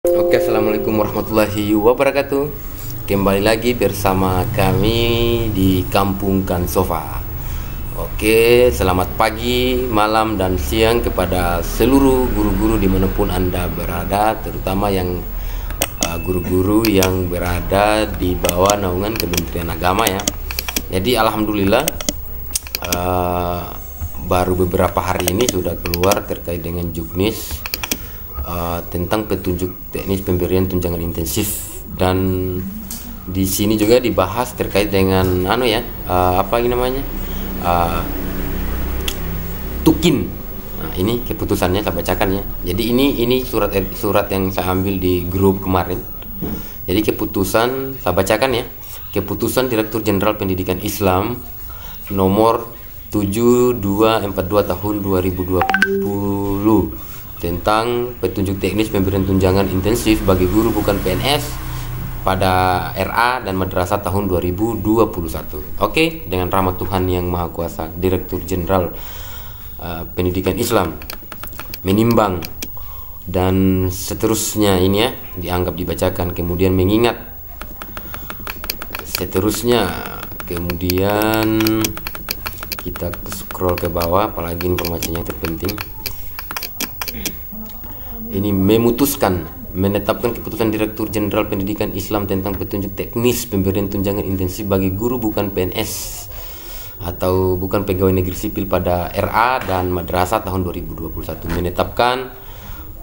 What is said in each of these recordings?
Oke, assalamualaikum warahmatullahi wabarakatuh. Kembali lagi bersama kami di Kampung Kansofa. Oke, selamat pagi, malam, dan siang kepada seluruh guru-guru dimanapun Anda berada, terutama yang guru-guru yang berada di bawah naungan Kementerian Agama ya. Jadi alhamdulillah baru beberapa hari ini sudah keluar terkait dengan Juknis tentang petunjuk teknis pemberian tunjangan intensif, dan di sini juga dibahas terkait dengan tukin. Nah, ini keputusannya saya bacakan ya. Jadi ini surat yang saya ambil di grup kemarin. Jadi keputusan saya bacakan ya. Keputusan Direktur Jenderal Pendidikan Islam nomor 7242 tahun 2020 tentang petunjuk teknis pemberian tunjangan intensif bagi guru bukan PNS pada RA dan madrasah tahun 2021. Oke, dengan rahmat Tuhan yang Maha Kuasa, Direktur Jenderal Pendidikan Islam menimbang dan seterusnya ini ya dianggap dibacakan, kemudian mengingat seterusnya, kemudian kita scroll ke bawah apalagi informasinya terpenting. Ini memutuskan menetapkan keputusan Direktur Jenderal Pendidikan Islam tentang petunjuk teknis pemberian tunjangan intensif bagi guru bukan PNS atau bukan pegawai negeri sipil pada RA dan madrasah tahun 2021.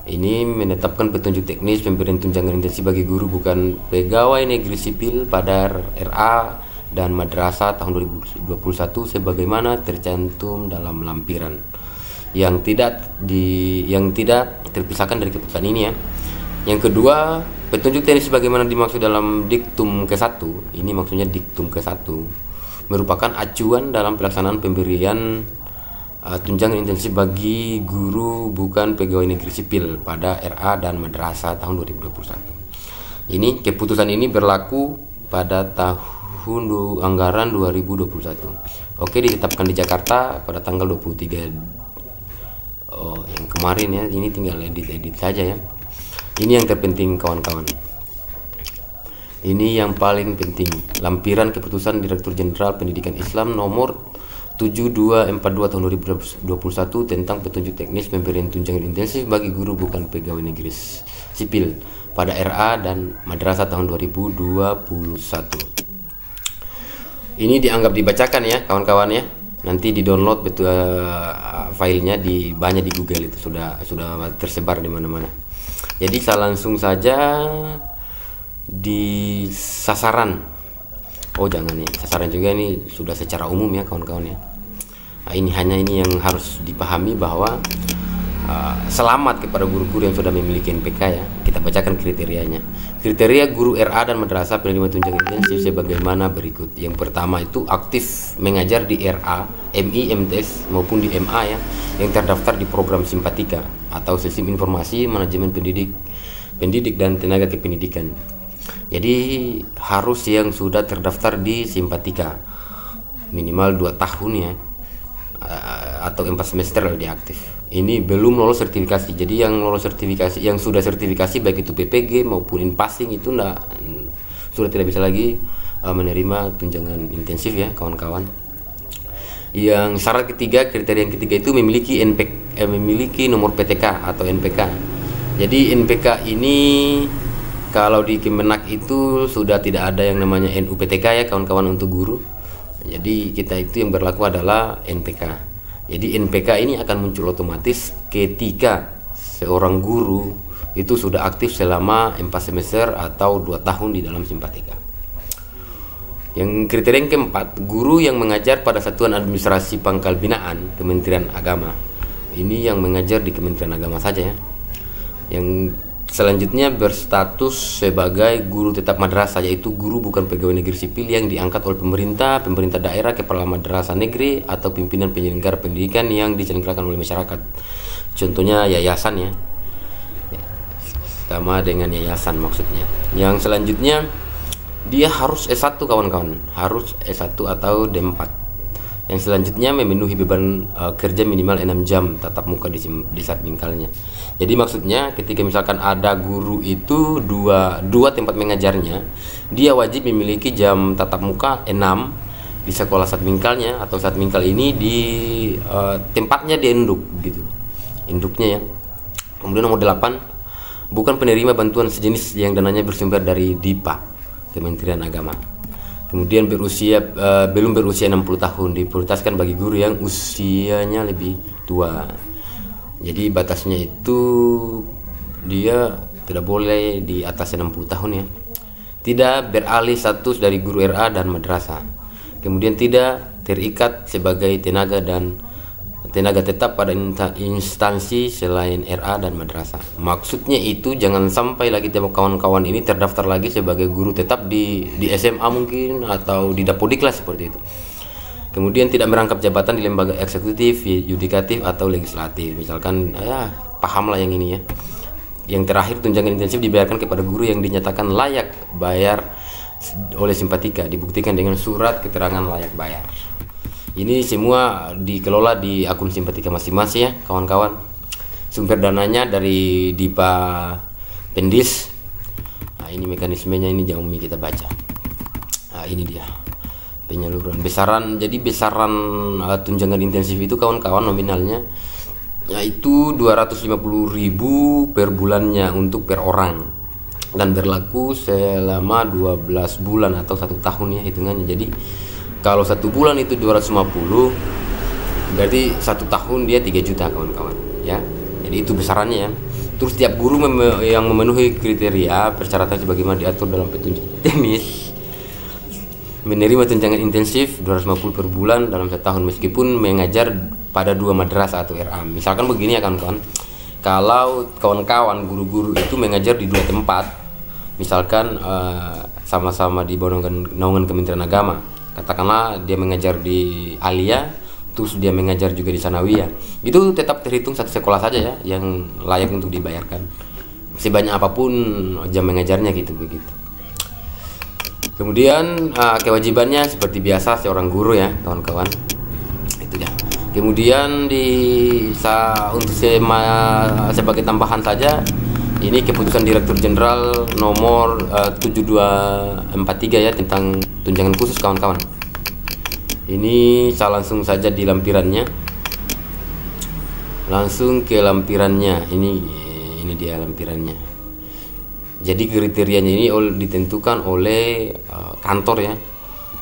Menetapkan petunjuk teknis pemberian tunjangan intensif bagi guru bukan pegawai negeri sipil pada RA dan madrasah tahun 2021 sebagaimana tercantum dalam lampiran yang tidak terpisahkan dari keputusan ini ya. Yang kedua, petunjuk teknis sebagaimana dimaksud dalam diktum ke-1, ini maksudnya diktum ke-1, merupakan acuan dalam pelaksanaan pemberian tunjangan intensif bagi guru bukan pegawai negeri sipil pada RA dan madrasah tahun 2021. Ini keputusan ini berlaku pada tahun anggaran 2021. Oke, ditetapkan di Jakarta pada tanggal 23 yang kemarin ya. Ini tinggal edit saja ya. Ini yang terpenting kawan-kawan. Ini yang paling penting. Lampiran keputusan Direktur Jenderal Pendidikan Islam nomor 7242 tahun 2021 tentang petunjuk teknis pemberian tunjangan intensif bagi guru bukan pegawai negeri sipil pada RA dan madrasah tahun 2021. Ini dianggap dibacakan ya kawan-kawan ya. Nanti di download betul filenya banyak di Google, itu sudah tersebar di mana-mana. Jadi saya langsung saja di sasaran. Oh jangan nih, sasaran juga ini sudah secara umum ya kawan-kawan ya. Nah, ini yang harus dipahami bahwa selamat kepada guru-guru yang sudah memiliki NPK ya. Kita bacakan kriterianya. Kriteria guru RA dan madrasah penerima tunjangan intensif sebagaimana berikut. Yang pertama itu aktif mengajar di RA, MI, MTS maupun di MA ya, yang terdaftar di program Simpatika atau Sistem Informasi Manajemen Pendidik dan Tenaga Kependidikan. Jadi harus yang sudah terdaftar di Simpatika minimal 2 tahun ya, atau 4 semester dia aktif. Ini belum lolos sertifikasi. Jadi yang lolos sertifikasi, yang sudah sertifikasi baik itu PPG maupun Inpassing itu sudah tidak bisa lagi menerima tunjangan intensif ya kawan-kawan. Yang syarat ketiga, kriteria yang ketiga itu memiliki nomor PTK atau NPK. Jadi NPK ini kalau di Kemenak itu sudah tidak ada yang namanya NUPTK ya kawan-kawan untuk guru. Jadi kita itu yang berlaku adalah NPK. Jadi NPK ini akan muncul otomatis ketika seorang guru itu sudah aktif selama 4 semester atau 2 tahun di dalam Simpatika. Yang kriteria yang keempat, guru yang mengajar pada Satuan Administrasi Pangkal Binaan Kementerian Agama. Ini yang mengajar di Kementerian Agama saja ya. Yang selanjutnya berstatus sebagai guru tetap madrasah, yaitu guru bukan pegawai negeri sipil yang diangkat oleh pemerintah daerah, kepala madrasah negeri atau pimpinan penyelenggara pendidikan yang diselenggarakan oleh masyarakat. Contohnya yayasan ya. Sama dengan yayasan maksudnya. Yang selanjutnya dia harus S1 kawan-kawan, harus S1 atau D4. Yang selanjutnya memenuhi beban kerja minimal 6 jam tatap muka di saat mingkalnya. Jadi maksudnya ketika misalkan ada guru itu dua tempat mengajarnya, dia wajib memiliki jam tatap muka 6 di sekolah saat mingkalnya, atau saat mingkal ini di tempatnya di induk gitu. Induknya ya. Kemudian nomor 8, bukan penerima bantuan sejenis yang dananya bersumber dari DIPA, Kementerian Agama. Kemudian belum berusia 60 tahun, diprioritaskan bagi guru yang usianya lebih tua. Jadi batasnya itu dia tidak boleh di atas 60 tahun ya. Tidak beralih status dari guru RA dan madrasah. Kemudian tidak terikat sebagai tenaga tetap pada instansi selain RA dan madrasah. Maksudnya itu jangan sampai lagi kawan-kawan ini terdaftar lagi sebagai guru tetap di SMA mungkin, atau di Dapodiklas seperti itu. Kemudian tidak merangkap jabatan di lembaga eksekutif, yudikatif atau legislatif. Misalkan pahamlah yang ini ya. Yang terakhir, tunjangan intensif dibayarkan kepada guru yang dinyatakan layak bayar oleh Simpatika, dibuktikan dengan surat keterangan layak bayar. Ini semua dikelola di akun Simpatika masing-masing ya kawan-kawan. Sumber dananya dari DIPA Pendis. Nah, ini mekanismenya, ini jangan kita baca. Nah, ini dia penyaluran besaran. Jadi besaran tunjangan intensif itu kawan-kawan nominalnya yaitu 250.000 per bulannya untuk per orang, dan berlaku selama 12 bulan atau 1 tahun ya hitungannya. Jadi kalau 1 bulan itu 250, berarti 1 tahun dia 3 juta kawan-kawan ya. Jadi itu besarannya ya. Terus tiap guru yang memenuhi kriteria persyaratan sebagaimana diatur dalam petunjuk teknis menerima tunjangan intensif 250 per bulan dalam 1 tahun meskipun mengajar pada 2 madrasah atau RA. Misalkan begini ya kawan-kawan, kalau kawan-kawan guru-guru itu mengajar di 2 tempat, misalkan sama-sama di bawah naungan Kementerian Agama, katakanlah dia mengajar di Alia, terus dia mengajar juga di Sanawiyah, itu tetap terhitung satu sekolah saja ya yang layak untuk dibayarkan, sebanyak apapun jam mengajarnya gitu begitu. Kemudian kewajibannya seperti biasa seorang guru ya kawan-kawan, itu ya. Kemudian untuk sebagai tambahan saja, ini keputusan Direktur Jenderal nomor 7243 ya tentang tunjangan khusus kawan-kawan. Ini saya langsung saja di lampirannya, langsung ke lampirannya. Ini dia lampirannya. Jadi kriterianya ini ditentukan oleh kantor ya.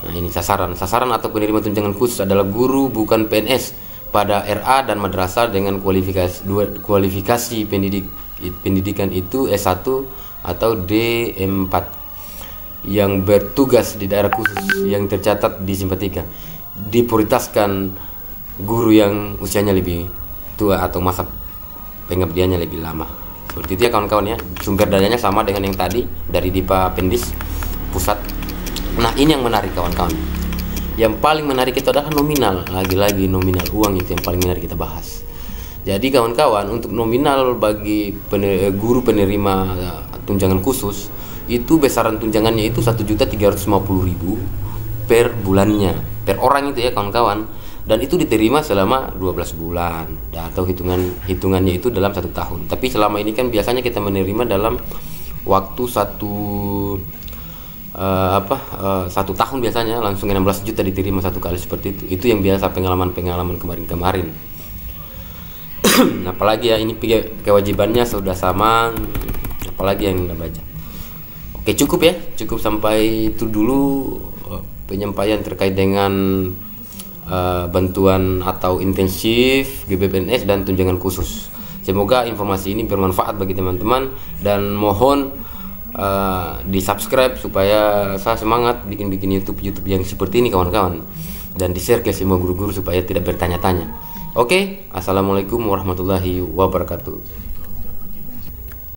Nah, ini sasaran atau penerima tunjangan khusus adalah guru bukan PNS pada RA dan madrasah dengan kualifikasi pendidikan itu S1 atau D4 yang bertugas di daerah khusus yang tercatat di Simpatika. Diprioritaskan guru yang usianya lebih tua atau masa pengabdiannya lebih lama. Seperti itu ya kawan-kawan ya. Sumber dananya sama dengan yang tadi dari DIPA Pendis pusat. Nah, ini yang menarik kawan-kawan. Yang paling menarik itu adalah nominal. Lagi-lagi nominal uang itu yang paling menarik kita bahas. Jadi kawan-kawan, untuk nominal bagi guru penerima tunjangan khusus itu besaran tunjangannya itu 1.350.000 per bulannya, per orang itu ya kawan-kawan. Dan itu diterima selama 12 bulan atau hitungannya itu dalam 1 tahun. Tapi selama ini kan biasanya kita menerima dalam waktu 1 tahun biasanya langsung 16 juta diterima 1 kali seperti itu. Itu yang biasa pengalaman kemarin. Apalagi ya, ini kewajibannya sudah sama, apalagi yang kita baca. Oke, cukup sampai itu dulu penyampaian terkait dengan bantuan atau intensif GBPNS dan tunjangan khusus. Semoga informasi ini bermanfaat bagi teman-teman, dan mohon di subscribe supaya saya semangat bikin YouTube yang seperti ini kawan-kawan, dan di share ke semua guru-guru supaya tidak bertanya-tanya. Oke, assalamualaikum warahmatullahi wabarakatuh.